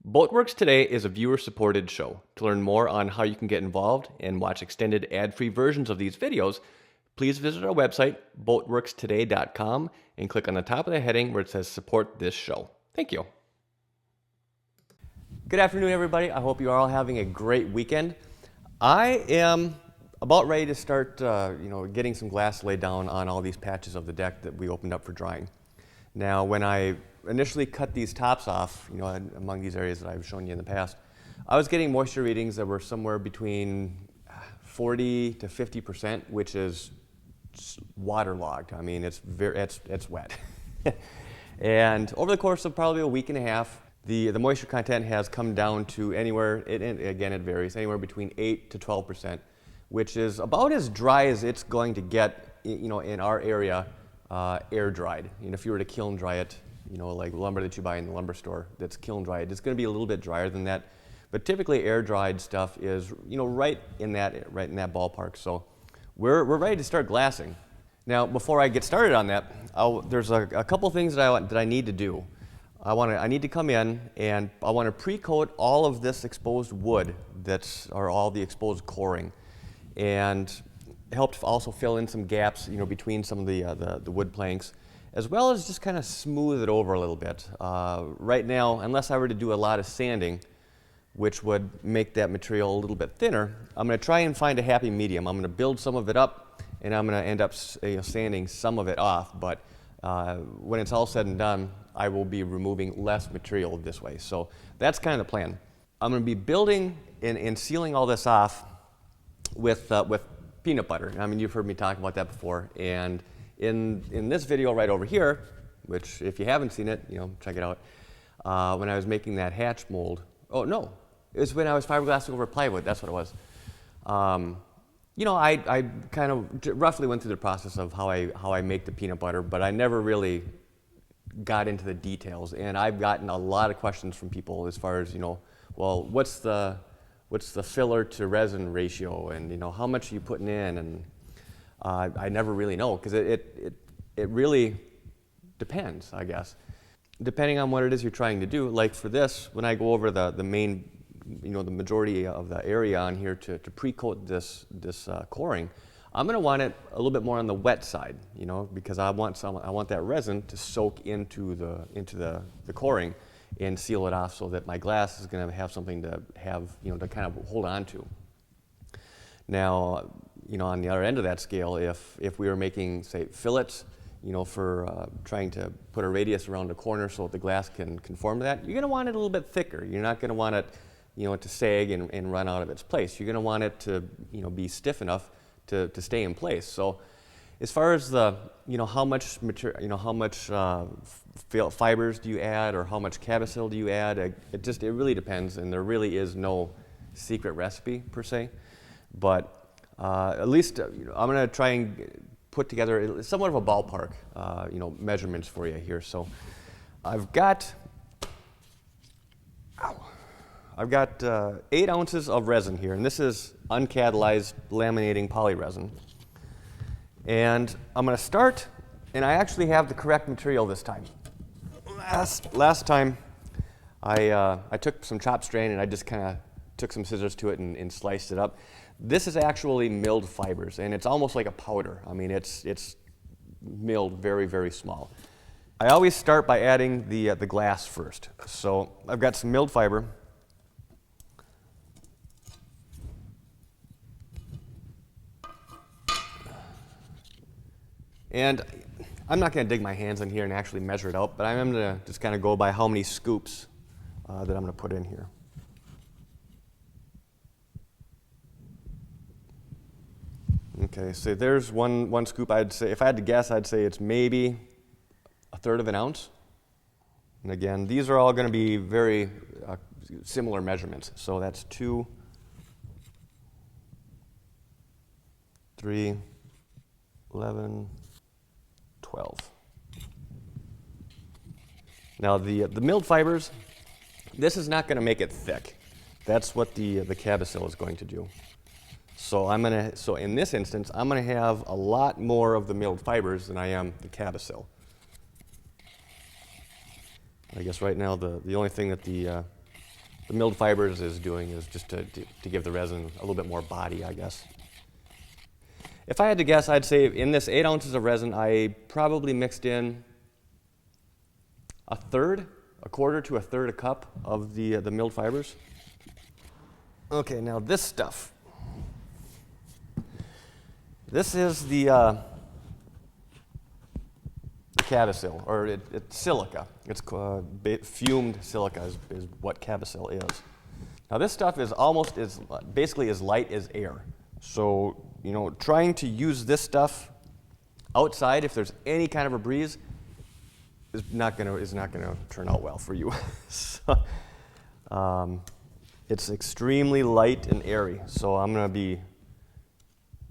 Boatworks Today is a viewer-supported show. To learn more on how you can get involved and watch extended ad-free versions of these videos, please visit our website, boatworkstoday.com, and click on the top of the heading where it says Support This Show. Thank you. Good afternoon, everybody. I hope you are all having a great weekend. I am about ready to start getting some glass laid down on all these patches of the deck that we opened up for drying. Now, when I initially cut these tops off, among these areas that I've shown you in the past, I was getting moisture readings that were somewhere between 40 to 50%, which is waterlogged. I mean, it's wet. And over the course of probably a week and a half, the moisture content has come down to anywhere, again it varies, anywhere between 8 to 12%, which is about as dry as it's going to get, in our area, air dried. If you were to kiln dry it, like lumber that you buy in the lumber store that's kiln dried, it's going to be a little bit drier than that. But typically air dried stuff is, right in that ballpark. So we're ready to start glassing. Now, before I get started on that, there's a couple things that I need to do. I need to come in and I want to pre-coat all of this exposed wood or all the exposed coring, and help to also fill in some gaps, between some of the wood planks, as well as just kind of smooth it over a little bit. Right now, unless I were to do a lot of sanding, which would make that material a little bit thinner, I'm going to try and find a happy medium. I'm going to build some of it up, and I'm going to end up sanding some of it off. But when it's all said and done, I will be removing less material this way. So that's kind of the plan. I'm going to be building and sealing all this off with peanut butter. I mean, you've heard me talk about that before. And in this video right over here, which if you haven't seen it, check it out. When I was making that hatch mold, it was when I was fiberglassing over plywood. That's what it was. I kind of roughly went through the process of how I make the peanut butter, but I never really got into the details. And I've gotten a lot of questions from people as far as, well, what's the filler to resin ratio, and how much are you putting in? And I never really know, because it really depends, I guess, depending on what it is you're trying to do. Like for this, when I go over the main, the majority of the area on here to pre-coat this coring, I'm going to want it a little bit more on the wet side, because I want that resin to soak into the coring and seal it off, so that my glass is going to have something to to kind of hold on to. Now, on the other end of that scale, if we were making, say, fillets, for trying to put a radius around a corner so that the glass can conform to that, you're going to want it a little bit thicker. You're not going to want it, to sag and run out of its place. You're going to want it to, be stiff enough to stay in place. So, as far as the, how much material, how much fibers do you add, or how much Cabosil do you add? It really depends, and there really is no secret recipe per se. But at least I'm going to try and put together somewhat of a ballpark, measurements for you here. So I've got 8 ounces of resin here, and this is uncatalyzed laminating poly resin. And I'm going to start, and I actually have the correct material this time. Last time, I took some chop strain and I just kind of took some scissors to it and sliced it up. This is actually milled fibers, and it's almost like a powder. I mean, it's milled very, very small. I always start by adding the glass first. So I've got some milled fiber. And I'm not going to dig my hands in here and actually measure it out, but I'm going to just kind of go by how many scoops that I'm going to put in here. Okay, so there's one scoop. I'd say, if I had to guess, I'd say it's maybe 1/3 of an ounce. And again, these are all going to be very similar measurements. So that's 2, 3, 11, 12. Now the milled fibers, this is not going to make it thick. That's what the Cabosil is going to do. So in this instance, I'm going to have a lot more of the milled fibers than I am the Cabosil. I guess right now the only thing that the the milled fibers is doing is just to give the resin a little bit more body, I guess. If I had to guess, I'd say in this 8 ounces of resin, I probably mixed in a quarter to a third a cup of the milled fibers. Okay, now this stuff. This is the Cabasil, or it's silica. It's fumed silica is what Cabasil is. Now this stuff is basically as light as air. So, you know, trying to use this stuff outside, if there's any kind of a breeze, is not gonna turn out well for you. So, it's extremely light and airy. So I'm gonna be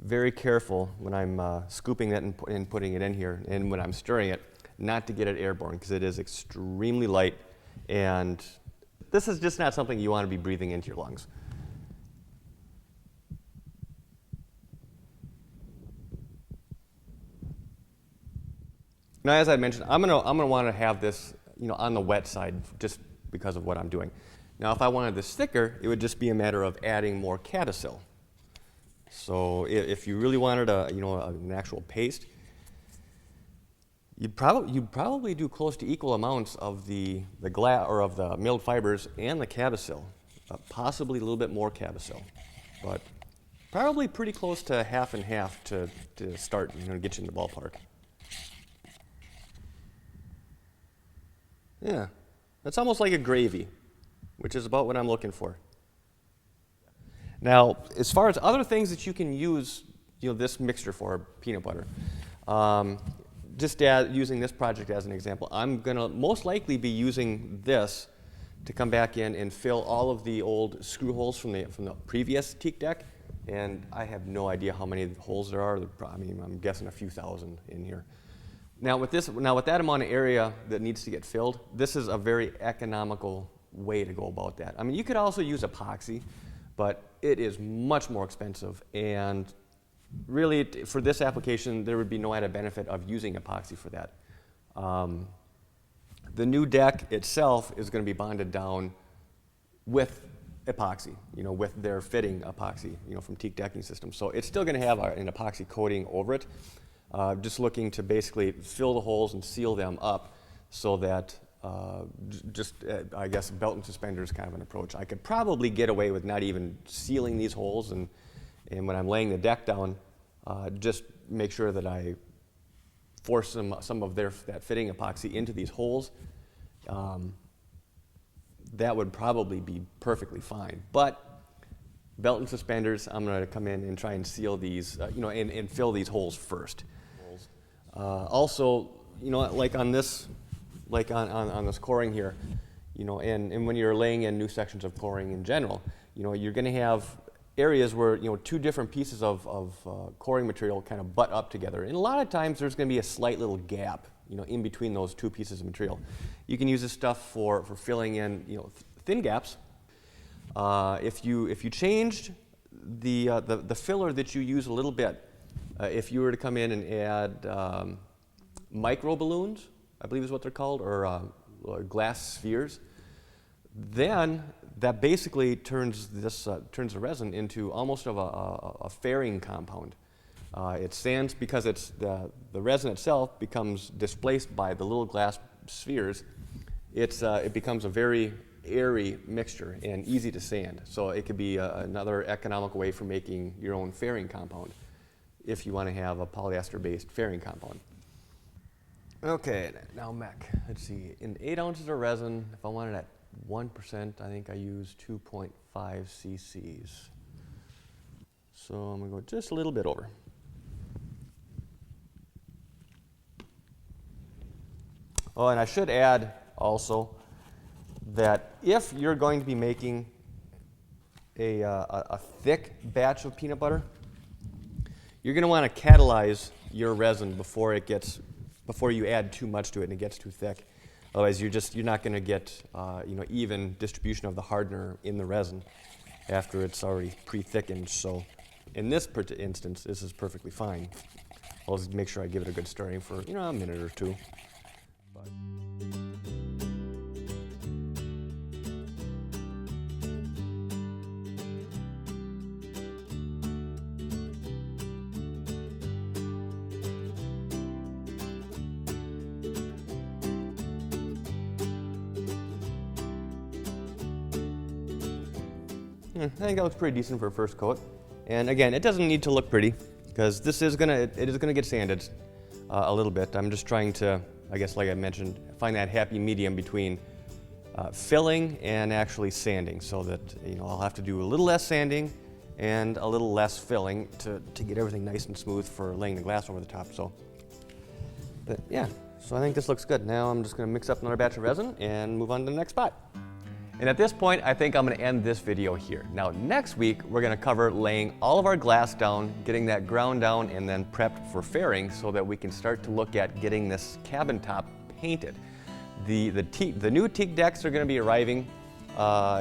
very careful when I'm scooping it and putting it in here, and when I'm stirring it, not to get it airborne, because it is extremely light, and this is just not something you want to be breathing into your lungs. Now, as I mentioned, I'm gonna want to have this, you know, on the wet side, just because of what I'm doing. Now, if I wanted this thicker, it would just be a matter of adding more Cabasil. So if you really wanted an actual paste, you'd probably do close to equal amounts of the glass or of the milled fibers and the Cabasil, possibly a little bit more Cabasil, but probably pretty close to half and half to start, you know, get you in the ballpark. Yeah, that's almost like a gravy, which is about what I'm looking for. Now, as far as other things that you can use, you know, this mixture for, peanut butter, using this project as an example, I'm going to most likely be using this to come back in and fill all of the old screw holes from the previous teak deck, and I have no idea how many holes there are. I mean, I'm guessing a few thousand in here. Now with that amount of area that needs to get filled, this is a very economical way to go about that. I mean, you could also use epoxy, but it is much more expensive, and really for this application there would be no added benefit of using epoxy for that. The new deck itself is going to be bonded down with epoxy, you know, with their fitting epoxy, you know, from Teak Decking Systems. So it's still going to have an epoxy coating over it, just looking to basically fill the holes and seal them up so that I guess belt and suspenders kind of an approach. I could probably get away with not even sealing these holes, and when I'm laying the deck down, just make sure that I force some of that fitting epoxy into these holes. That would probably be perfectly fine. But belt and suspenders, I'm going to come in and try and seal these, you know, and fill these holes first. Also, you know, like on this. Like on this coring here, you know, and when you're laying in new sections of coring in general, you know, you're going to have areas where, you know, two different pieces of coring material kind of butt up together. And a lot of times there's going to be a slight little gap, you know, in between those two pieces of material. You can use this stuff for filling in, you know, thin gaps. If you changed the filler that you use a little bit, if you were to come in and add micro balloons, I believe is what they're called, or glass spheres, then that basically turns the resin into almost of a fairing compound. It sands because the resin itself becomes displaced by the little glass spheres. It becomes a very airy mixture and easy to sand. So it could be another economical way for making your own fairing compound if you want to have a polyester-based fairing compound. Okay, now mech. Let's see. In 8 ounces of resin, if I wanted at 1%, I think I use 2.5 cc's. So I'm going to go just a little bit over. Oh, and I should add also that if you're going to be making a thick batch of peanut butter, you're going to want to catalyze your resin before you add too much to it and it gets too thick. Otherwise, you're not going to get even distribution of the hardener in the resin after it's already pre-thickened. So in this instance, this is perfectly fine. I'll just make sure I give it a good stirring for a minute or two. I think that looks pretty decent for a first coat. And again, it doesn't need to look pretty because it is gonna get sanded a little bit. I'm just trying to, I guess like I mentioned, find that happy medium between filling and actually sanding, so that I'll have to do a little less sanding and a little less filling to get everything nice and smooth for laying the glass over the top. But yeah, so I think this looks good. Now I'm just gonna mix up another batch of resin and move on to the next spot. And at this point, I think I'm gonna end this video here. Now next week, we're gonna cover laying all of our glass down, getting that ground down, and then prepped for fairing so that we can start to look at getting this cabin top painted. The new teak decks are gonna be arriving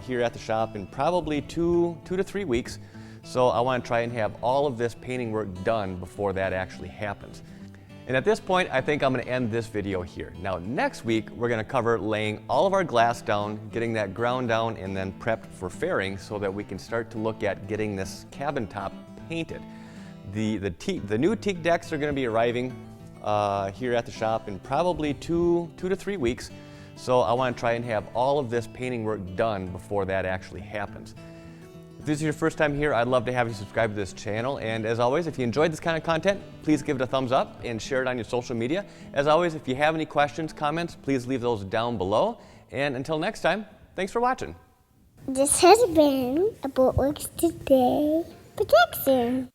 here at the shop in probably two to 3 weeks. So I wanna try and have all of this painting work done before that actually happens. And at this point, I think I'm gonna end this video here. Now next week, we're gonna cover laying all of our glass down, getting that ground down, and then prepped for fairing so that we can start to look at getting this cabin top painted. The new teak decks are gonna be arriving here at the shop in probably two to 3 weeks. So I wanna try and have all of this painting work done before that actually happens. If this is your first time here, I'd love to have you subscribe to this channel. And as always, if you enjoyed this kind of content, please give it a thumbs up and share it on your social media. As always, if you have any questions, comments, please leave those down below. And until next time, thanks for watching. This has been a Boatworks Today production.